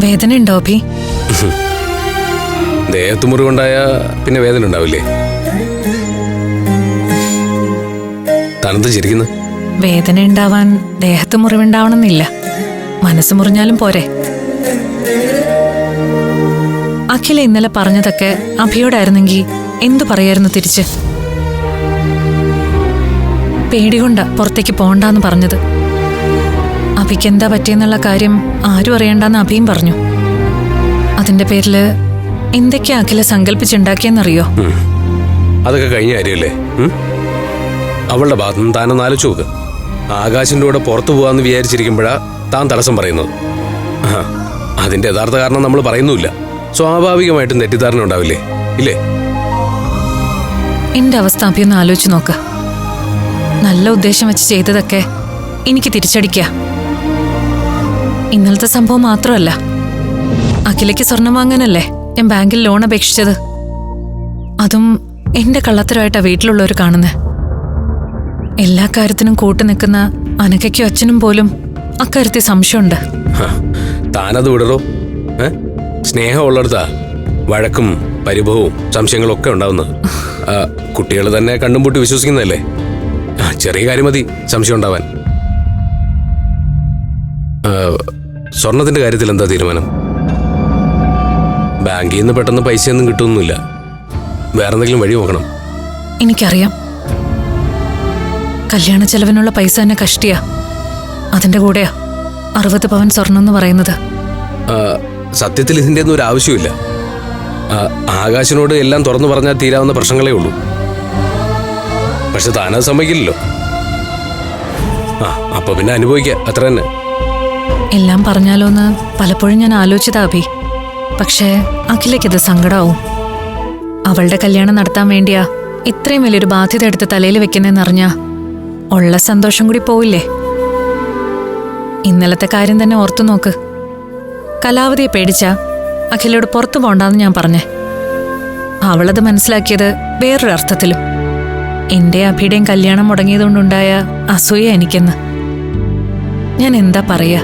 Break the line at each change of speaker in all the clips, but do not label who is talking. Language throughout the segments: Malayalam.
വേദന ഉണ്ടോ അഭി?
ദേഹത്ത് മുറിവുണ്ടായ പിന്നെ വേദന ഉണ്ടാവില്ലേ? തണുത്ത് ചിരിക്കുന്നു.
വേദന ഉണ്ടാവാൻ ദേഹത്ത് മുറിവുണ്ടാവണമെന്നില്ല, മനസ്സ് മുറിഞ്ഞാലും പോരെ. അഖില ഇന്നലെ പറഞ്ഞതൊക്കെ അഭിയോടായിരുന്നെങ്കിൽ എന്തു പറയായിരുന്നു തിരിച്ച്? പേടികൊണ്ട പുറത്തേക്ക് പോണ്ടാന്ന് പറഞ്ഞത്. അഭിക്ക് എന്താ പറ്റിയെന്നുള്ള കാര്യം ആരും അറിയണ്ടെന്ന് അഭിയും പറഞ്ഞു. അതിന്റെ പേരില് എന്തൊക്കെയാ അഖില സങ്കല്പിച്ചുണ്ടാക്കിയെന്നറിയോ?
അതൊക്കെ കഴിഞ്ഞ കാര്യമല്ലേ? അവളുടെ ഭാഗത്തുനിന്ന് താനൊന്ന് ആലോചിച്ച് നോക്ക്. ആകാശിന്റെ കൂടെ പുറത്തു പോവാന്ന് വിചാരിച്ചിരിക്കുമ്പോഴാ താൻ തടസ്സം പറയുന്നത്. അതിന്റെ യഥാർത്ഥ കാരണം നമ്മൾ പറയുന്നുമില്ല. സ്വാഭാവികമായിട്ടും തെറ്റിദ്ധാരണ ഉണ്ടാവില്ലേ? ഇല്ലേ?
എന്റെ അവസ്ഥ അഭിയൊന്ന് ആലോചിച്ച് നോക്ക. നല്ല ഉദ്ദേശം വെച്ച് ചെയ്തതൊക്കെ എനിക്ക് തിരിച്ചടിക്ക. ഇന്നലത്തെ സംഭവം മാത്രമല്ല, അഖിലയ്ക്ക് സ്വർണം വാങ്ങാനല്ലേ ഞാൻ ബാങ്കിൽ ലോൺ അപേക്ഷിച്ചത്. അതും എന്റെ കള്ളത്തരമായിട്ടാ വീട്ടിലുള്ളവർ കാണുന്നത്. എല്ലാ കാര്യത്തിനും കൂട്ടു നിൽക്കുന്ന അനഘയ്ക്കും അച്ഛനും പോലും അക്കാര്യത്തിൽ സംശയമുണ്ട്.
താനത് വിടറോ? സ്നേഹമുള്ളിടത്താ വഴക്കും പരിഭവവും സംശയങ്ങളും ഒക്കെ ഉണ്ടാവുന്നത്. കുട്ടികൾ തന്നെ കണ്ടും പൂട്ടി വിശ്വസിക്കുന്നതല്ലേ? ചെറിയ കാര്യം മതി സംശയം ഉണ്ടാവാൻ. സ്വർണത്തിന്റെ കാര്യത്തിൽ എന്താ തീരുമാനം? ബാങ്കിൽ നിന്ന് പെട്ടെന്ന് പൈസയൊന്നും കിട്ടുമൊന്നുമില്ല. വേറെന്തെങ്കിലും വഴി നോക്കണം.
എനിക്കറിയാം, കല്യാണ ചെലവിനുള്ള പൈസ തന്നെ കഷ്ടിയാ. അതിന്റെ കൂടെയാ 60 പവൻ സ്വർണം എന്ന് പറയുന്നത്.
സത്യത്തിൽ ഇതിന്റെ ഒന്നും ഒരു ആവശ്യമില്ല. ആകാശിനോട് എല്ലാം തുറന്നു പറഞ്ഞാൽ തീരാവുന്ന പ്രശ്നങ്ങളേ ഉള്ളൂ. പക്ഷെ താനത് സമ്മതിക്കില്ലല്ലോ. അപ്പൊ പിന്നെ അനുഭവിക്കുക, അത്ര തന്നെ.
എല്ലാം പറഞ്ഞാലോന്ന് പലപ്പോഴും ഞാൻ ആലോചിച്ചതാ അഭി. പക്ഷേ അഖിലയ്ക്കത് സങ്കടാവും. അവളുടെ കല്യാണം നടത്താൻ വേണ്ടിയാ ഇത്രയും വലിയൊരു ബാധ്യത എടുത്ത് തലയിൽ വെക്കുന്നതെന്നറിഞ്ഞാ ഉള്ള സന്തോഷം കൂടി പോവില്ലേ? ഇന്നലത്തെ കാര്യം തന്നെ ഓർത്തു നോക്ക്. കലാവതിയെ പേടിച്ചാ അഖിലയോട് പുറത്തു പോണ്ടാന്ന് ഞാൻ പറഞ്ഞേ. അവളത് മനസ്സിലാക്കിയത് വേറൊരു അർത്ഥത്തിലും. എന്റെ അഭിയുടെയും കല്യാണം മുടങ്ങിയതുകൊണ്ടുണ്ടായ അസൂയ എനിക്കെന്ന്. ഞാൻ എന്താ പറയാ?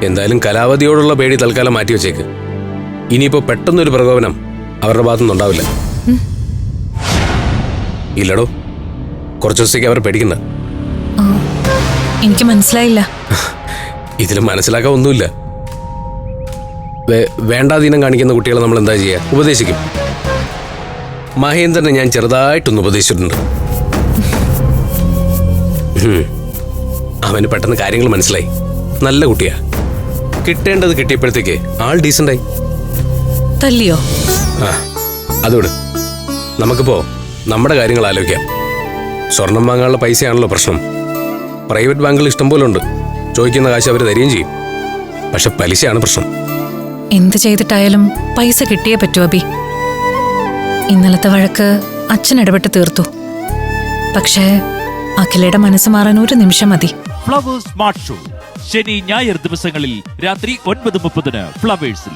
എന്തായാലും കലാവതിയോടുള്ള പേടി തൽക്കാലം മാറ്റി വെച്ചേക്ക്. ഇനിയിപ്പോ പെട്ടെന്നൊരു പ്രകോപനം അവരുടെ ഭാഗത്തുനിന്ന് ഉണ്ടാവില്ല. ഇല്ലടോ, കുറച്ചു ദിവസത്തേക്ക് അവർ പേടിക്കണ്ട.
എനിക്ക് മനസ്സിലായില്ല.
ഇതിൽ മനസ്സിലാക്കാൻ ഒന്നുമില്ല. വേണ്ടാധീനം കാണിക്കുന്ന കുട്ടികളെ നമ്മൾ എന്താ ചെയ്യാ? ഉപദേശിക്കും. മഹേന്ദ്രനെ ഞാൻ ചെറുതായിട്ടൊന്ന് ഉപദേശിച്ചിട്ടുണ്ട്. അവന് പെട്ടെന്ന് കാര്യങ്ങൾ മനസ്സിലായി. നല്ല കുട്ടിയാ. കിട്ടേണ്ടത് കിട്ടിയപ്പോഴത്തേക്ക് ആൾ ഡീസൻ്റായി.
തല്ലിയോ?
അതോട് നമുക്കിപ്പോ നമ്മുടെ കാര്യങ്ങൾ ആലോചിക്കാം. സ്വർണം വാങ്ങാനുള്ള പൈസയാണല്ലോ പ്രശ്നം. പ്രൈവറ്റ് ബാങ്കുകൾ ഇഷ്ടം പോലെ ഉണ്ട്. ചോദിക്കുന്ന കാശ് അവർ തരികയും ചെയ്യും. പക്ഷെ പലിശയാണ് പ്രശ്നം.
എന്ത് ചെയ്തിട്ടായാലും പൈസ കിട്ടിയേ പറ്റൂ അബി. ഇന്നലത്തെ വഴക്ക് അച്ഛൻ ഇടപെട്ട് തീർത്തു. പക്ഷേ അഖിലയുടെ മനസ്സ് മാറാൻ ഒരു നിമിഷം മതി.
ഫ്ലവേഴ്സ് സ്മാർട്ട് ഷോ ശനി ഞായർ ദിവസങ്ങളിൽ രാത്രി 9:30 ഫ്ലവേഴ്സിൽ.